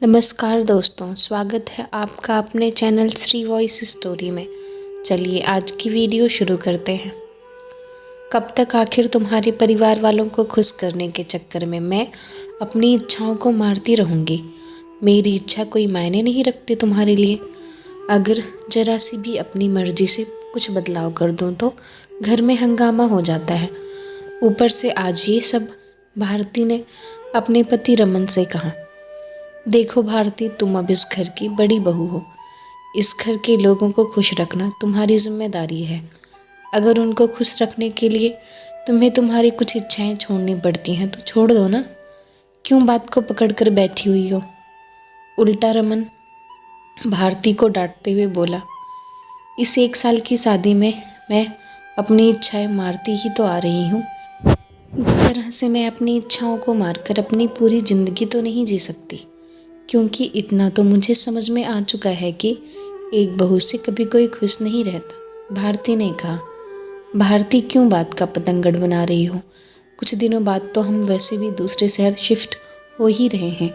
नमस्कार दोस्तों, स्वागत है आपका अपने चैनल श्री वॉइस स्टोरी में। चलिए आज की वीडियो शुरू करते हैं। कब तक आखिर तुम्हारे परिवार वालों को खुश करने के चक्कर में मैं अपनी इच्छाओं को मारती रहूँगी। मेरी इच्छा कोई मायने नहीं रखती तुम्हारे लिए। अगर जरा सी भी अपनी मर्जी से कुछ बदलाव कर दूँ तो घर में हंगामा हो जाता है। ऊपर से आज ये सब भारती ने अपने पति रमन से कहा। देखो भारती, तुम अब इस घर की बड़ी बहू हो। इस घर के लोगों को खुश रखना तुम्हारी जिम्मेदारी है। अगर उनको खुश रखने के लिए तुम्हें तुम्हारी कुछ इच्छाएं छोड़नी पड़ती हैं तो छोड़ दो ना। क्यों बात को पकड़ कर बैठी हुई हो? उल्टा रमन भारती को डांटते हुए बोला। इस 1 साल की शादी में मैं अपनी इच्छाएं मारती ही तो आ रही हूँ। इस तरह से मैं अपनी इच्छाओं को मारकर अपनी पूरी जिंदगी तो नहीं जी सकती, क्योंकि इतना तो मुझे समझ में आ चुका है कि एक बहू से कभी कोई खुश नहीं रहता, भारती ने कहा। भारती, क्यों बात का पतंगड़ बना रही हो? कुछ दिनों बाद तो हम वैसे भी दूसरे शहर शिफ्ट हो ही रहे हैं।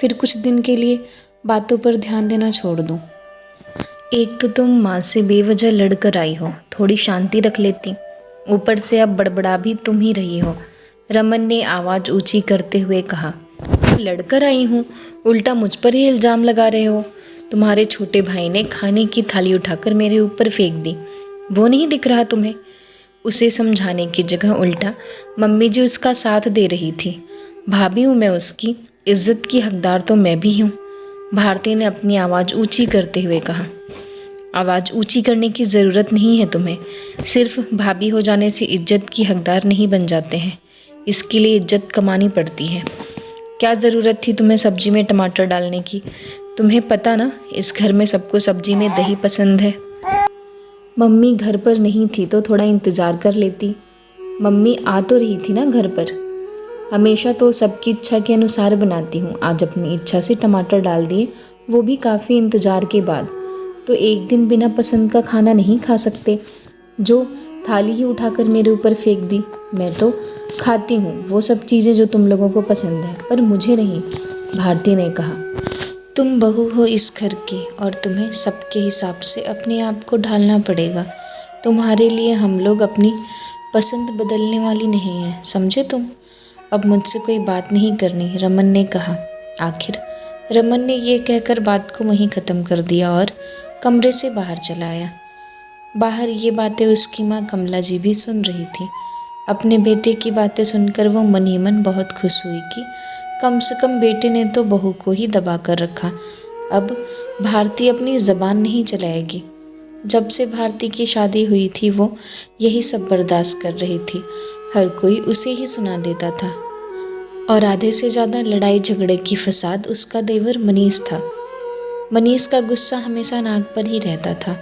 फिर कुछ दिन के लिए बातों पर ध्यान देना छोड़ दूं। एक तो तुम माँ से बेवजह लड़कर आई हो, थोड़ी शांति रख लेती। ऊपर से अब बड़बड़ा भी तुम ही रही हो। रमन ने आवाज़ ऊंची करते हुए कहा। लड़कर आई हूँ, उल्टा मुझ पर ही इल्ज़ाम लगा रहे हो। तुम्हारे छोटे भाई ने खाने की थाली उठाकर मेरे ऊपर फेंक दी, वो नहीं दिख रहा तुम्हें? उसे समझाने की जगह उल्टा मम्मी जी उसका साथ दे रही थी। भाभी हूँ मैं उसकी, इज्जत की हकदार तो मैं भी हूँ। भारती ने अपनी आवाज़ ऊंची करते हुए कहा। आवाज़ ऊंची करने की ज़रूरत नहीं है तुम्हें। सिर्फ भाभी हो जाने से इज्जत की हकदार नहीं बन जाते हैं, इसके लिए इज्जत कमानी पड़ती है। क्या ज़रूरत थी तुम्हें सब्जी में टमाटर डालने की? तुम्हें पता ना, इस घर में सबको सब्जी में दही पसंद है। मम्मी घर पर नहीं थी तो थोड़ा इंतज़ार कर लेती। मम्मी आ तो रही थी ना घर पर। हमेशा तो सबकी इच्छा के अनुसार बनाती हूँ, आज अपनी इच्छा से टमाटर डाल दिए, वो भी काफ़ी इंतज़ार के बाद। तो एक दिन बिना पसंद का खाना नहीं खा सकते? जो थाली ही उठाकर मेरे ऊपर फेंक दी। मैं तो खाती हूँ वो सब चीज़ें जो तुम लोगों को पसंद है, पर मुझे नहीं, भारती ने कहा। तुम बहू हो इस घर की और तुम्हें सबके हिसाब से अपने आप को ढालना पड़ेगा। तुम्हारे लिए हम लोग अपनी पसंद बदलने वाली नहीं है, समझे तुम? अब मुझसे कोई बात नहीं करनी, रमन ने कहा। आखिर रमन ने ये कहकर बात को वहीं ख़त्म कर दिया और कमरे से बाहर चला आया। बाहर ये बातें उसकी माँ कमला जी भी सुन रही थी। अपने बेटे की बातें सुनकर वो मन ही मन बहुत खुश हुई कि कम से कम बेटे ने तो बहू को ही दबा कर रखा। अब भारती अपनी ज़बान नहीं चलाएगी। जब से भारती की शादी हुई थी वो यही सब बर्दाश्त कर रही थी। हर कोई उसे ही सुना देता था और आधे से ज़्यादा लड़ाई झगड़े की फसाद उसका देवर मनीष था। मनीष का गुस्सा हमेशा नाक पर ही रहता था।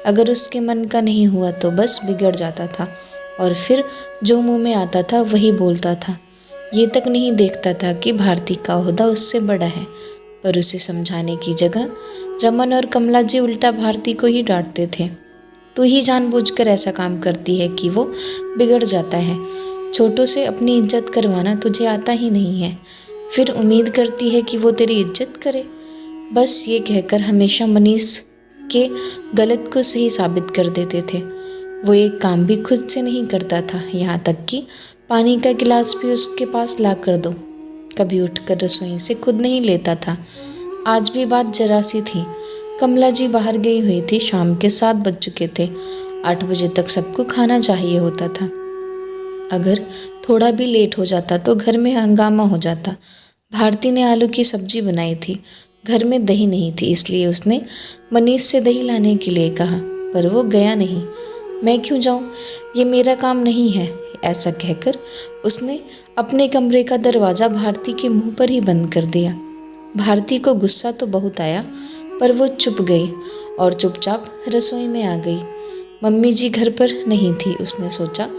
अगर उसके मन का नहीं हुआ तो बस बिगड़ जाता था और फिर जो मुंह में आता था वही बोलता था। ये तक नहीं देखता था कि भारती का ओहदा उससे बड़ा है, पर उसे समझाने की जगह रमन और कमला जी उल्टा भारती को ही डांटते थे। तू ही जानबूझकर ऐसा काम करती है कि वो बिगड़ जाता है। छोटों से अपनी इज्जत करवाना तुझे आता ही नहीं है, फिर उम्मीद करती है कि वो तेरी इज्जत करे। बस ये कहकर हमेशा मनीष के गलत को सही साबित कर देते थे। वो एक काम भी खुद से नहीं करता था, यहाँ तक कि पानी का गिलास भी उसके पास ला कर दो, कभी उठकर रसोई से खुद नहीं लेता था। आज भी बात जरा सी थी। कमला जी बाहर गई हुई थी, शाम के 7 बज चुके थे। 8 बजे तक सबको खाना चाहिए होता था। अगर थोड़ा भी लेट हो जाता तो घर में हंगामा हो जाता। भारती ने आलू की सब्जी बनाई थी, घर में दही नहीं थी, इसलिए उसने मनीष से दही लाने के लिए कहा, पर वो गया नहीं। मैं क्यों जाऊं, ये मेरा काम नहीं है, ऐसा कहकर उसने अपने कमरे का दरवाज़ा भारती के मुंह पर ही बंद कर दिया। भारती को गुस्सा तो बहुत आया, पर वो चुप गई और चुपचाप रसोई में आ गई। मम्मी जी घर पर नहीं थी। उसने सोचा,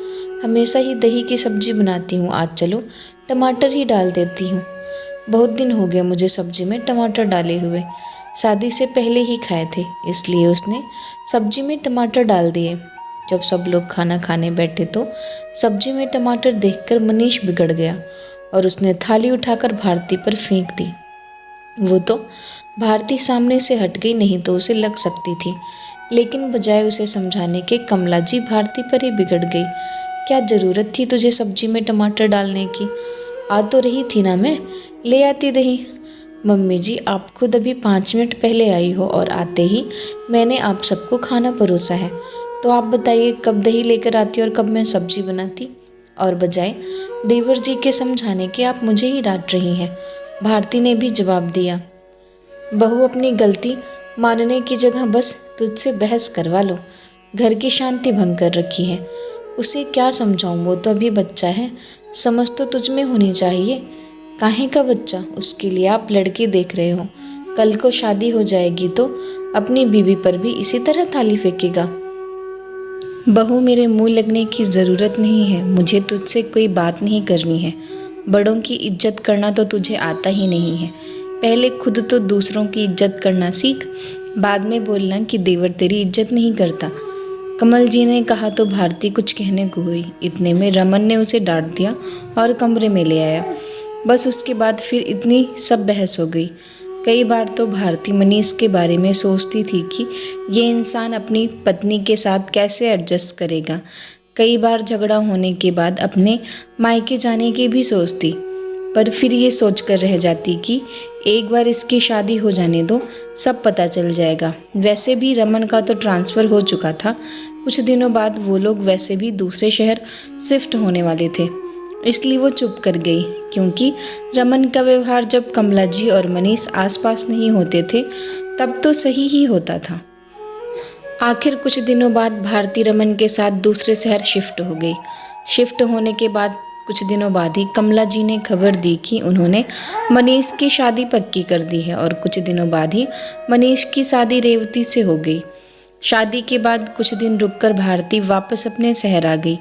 हमेशा ही दही की सब्जी बनाती हूँ, आज चलो टमाटर ही डाल देती हूँ। बहुत दिन हो गए मुझे सब्जी में टमाटर डाले हुए, शादी से पहले ही खाए थे, इसलिए उसने सब्जी में टमाटर डाल दिए। जब सब लोग खाना खाने बैठे तो सब्जी में टमाटर देखकर मनीष बिगड़ गया और उसने थाली उठाकर भारती पर फेंक दी। वो तो भारती सामने से हट गई, नहीं तो उसे लग सकती थी, लेकिन बजाय उसे समझाने के कमला जी भारती पर ही बिगड़ गई। क्या ज़रूरत थी तुझे सब्जी में टमाटर डालने की? आ तो रही थी ना मैं, ले आती दही। मम्मी जी, आप खुद अभी 5 मिनट पहले आई हो और आते ही मैंने आप सबको खाना परोसा है, तो आप बताइए कब दही लेकर आती और कब मैं सब्जी बनाती? और बजाय देवर जी के समझाने के आप मुझे ही डांट रही हैं। भारती ने भी जवाब दिया, बहू अपनी गलती मानने की जगह बस तुझसे बहस करवा लो, घर की शांति भंग कर रखी है। उसे क्या समझाऊं, वो तो अभी बच्चा है, समझ तो तुझ में होनी चाहिए। काहे का बच्चा? उसके लिए आप लड़की देख रहे हो, कल को शादी हो जाएगी तो अपनी बीवी पर भी इसी तरह थाली फेंकेगा। बहू, मेरे मुंह लगने की ज़रूरत नहीं है, मुझे तुझसे कोई बात नहीं करनी है। बड़ों की इज्जत करना तो तुझे आता ही नहीं है। पहले खुद तो दूसरों की इज्जत करना सीख, बाद में बोलना कि देवर तेरी इज्जत नहीं करता। कमल जी ने कहा तो भारती कुछ कहने को हुई, इतने में रमन ने उसे डांट दिया और कमरे में ले आया। बस उसके बाद फिर इतनी सब बहस हो गई। कई बार तो भारती मनीष के बारे में सोचती थी कि ये इंसान अपनी पत्नी के साथ कैसे एडजस्ट करेगा। कई बार झगड़ा होने के बाद अपने मायके जाने की भी सोचती, पर फिर ये सोचकर रह जाती कि एक बार इसकी शादी हो जाने दो, सब पता चल जाएगा। वैसे भी रमन का तो ट्रांसफ़र हो चुका था, कुछ दिनों बाद वो लोग वैसे भी दूसरे शहर शिफ्ट होने वाले थे, इसलिए वो चुप कर गई। क्योंकि रमन का व्यवहार जब कमला जी और मनीष आसपास नहीं होते थे तब तो सही ही होता था। आखिर कुछ दिनों बाद भारती रमन के साथ दूसरे शहर शिफ्ट हो गई। शिफ्ट होने के बाद कुछ दिनों बाद ही कमला जी ने खबर दी कि उन्होंने मनीष की शादी पक्की कर दी है और कुछ दिनों बाद ही मनीष की शादी रेवती से हो गई। शादी के बाद कुछ दिन रुककर भारती वापस अपने शहर आ गई।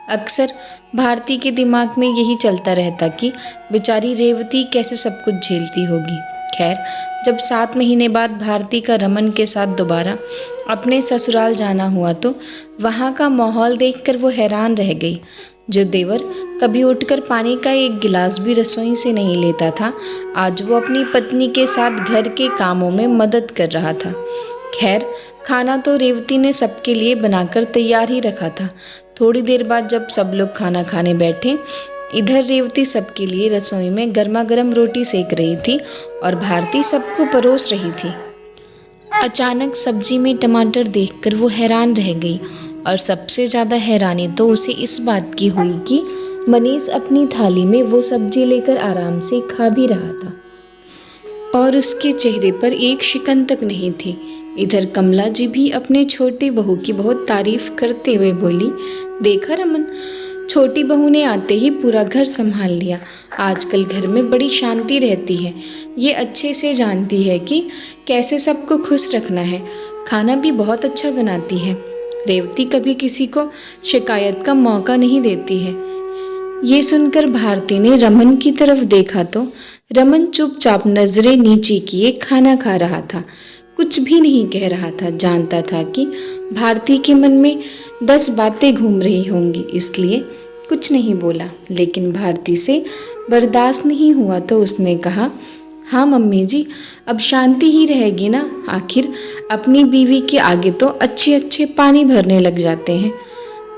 अक्सर भारती के दिमाग में यही चलता रहता कि बेचारी रेवती कैसे सब कुछ झेलती होगी। खैर, जब 7 महीने बाद भारती का रमन के साथ दोबारा अपने ससुराल जाना हुआ तो वहाँ का माहौल देखकर वो हैरान रह गई। जो देवर कभी उठकर पानी का एक गिलास भी रसोई से नहीं लेता था, आज वो अपनी पत्नी के साथ घर के कामों में मदद कर रहा था। खैर, खाना तो रेवती ने सबके लिए बनाकर तैयार ही रखा था। थोड़ी देर बाद जब सब लोग खाना खाने बैठे, इधर रेवती सबके लिए रसोई में गर्मा गर्म रोटी सेक रही थी और भारती सबको परोस रही थी। अचानक सब्जी में टमाटर देखकर वो हैरान रह गई और सबसे ज़्यादा हैरानी तो उसे इस बात की हुई कि मनीष अपनी थाली में वो सब्जी लेकर आराम से खा भी रहा था और उसके चेहरे पर एक शिकन तक नहीं थी। इधर कमला जी भी अपने छोटी बहू की बहुत तारीफ करते हुए बोली, देखा रमन, छोटी बहू ने आते ही पूरा घर संभाल लिया। आजकल घर में बड़ी शांति रहती है, ये अच्छे से जानती है कि कैसे सबको खुश रखना है। खाना भी बहुत अच्छा बनाती है। रेवती कभी किसी को शिकायत का मौका नहीं देती है। ये सुनकर भारती ने रमन की तरफ देखा तो रमन चुपचाप नजरें नीचे किए खाना खा रहा था, कुछ भी नहीं कह रहा था। जानता था कि भारती के मन में 10 बातें घूम रही होंगी, इसलिए कुछ नहीं बोला। लेकिन भारती से बर्दाश्त नहीं हुआ तो उसने कहा, हाँ मम्मी जी, अब शांति ही रहेगी ना। आखिर अपनी बीवी के आगे तो अच्छे अच्छे पानी भरने लग जाते हैं।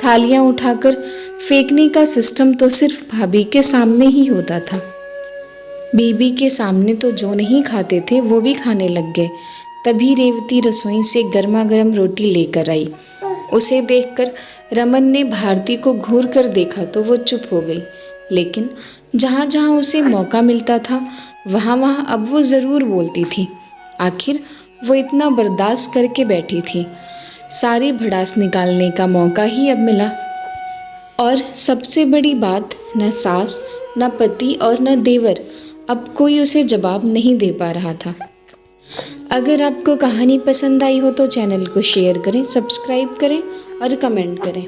थालियां उठाकर फेंकने का सिस्टम तो सिर्फ भाभी के सामने ही होता था। बीबी के सामने तो जो नहीं खाते थे वो भी खाने लग गए। तभी रेवती रसोई से गर्मा गर्म रोटी लेकर आई। उसे देखकर रमन ने भारती को घूर कर देखा तो वो चुप हो गई। लेकिन जहाँ जहाँ उसे मौका मिलता था वहाँ वहाँ अब वो ज़रूर बोलती थी। आखिर वो इतना बर्दाश्त करके बैठी थी, सारी भड़ास निकालने का मौका ही अब मिला। और सबसे बड़ी बात, न सास, न पति और न देवर, अब कोई उसे जवाब नहीं दे पा रहा था। अगर आपको कहानी पसंद आई हो तो चैनल को शेयर करें, सब्सक्राइब करें और कमेंट करें।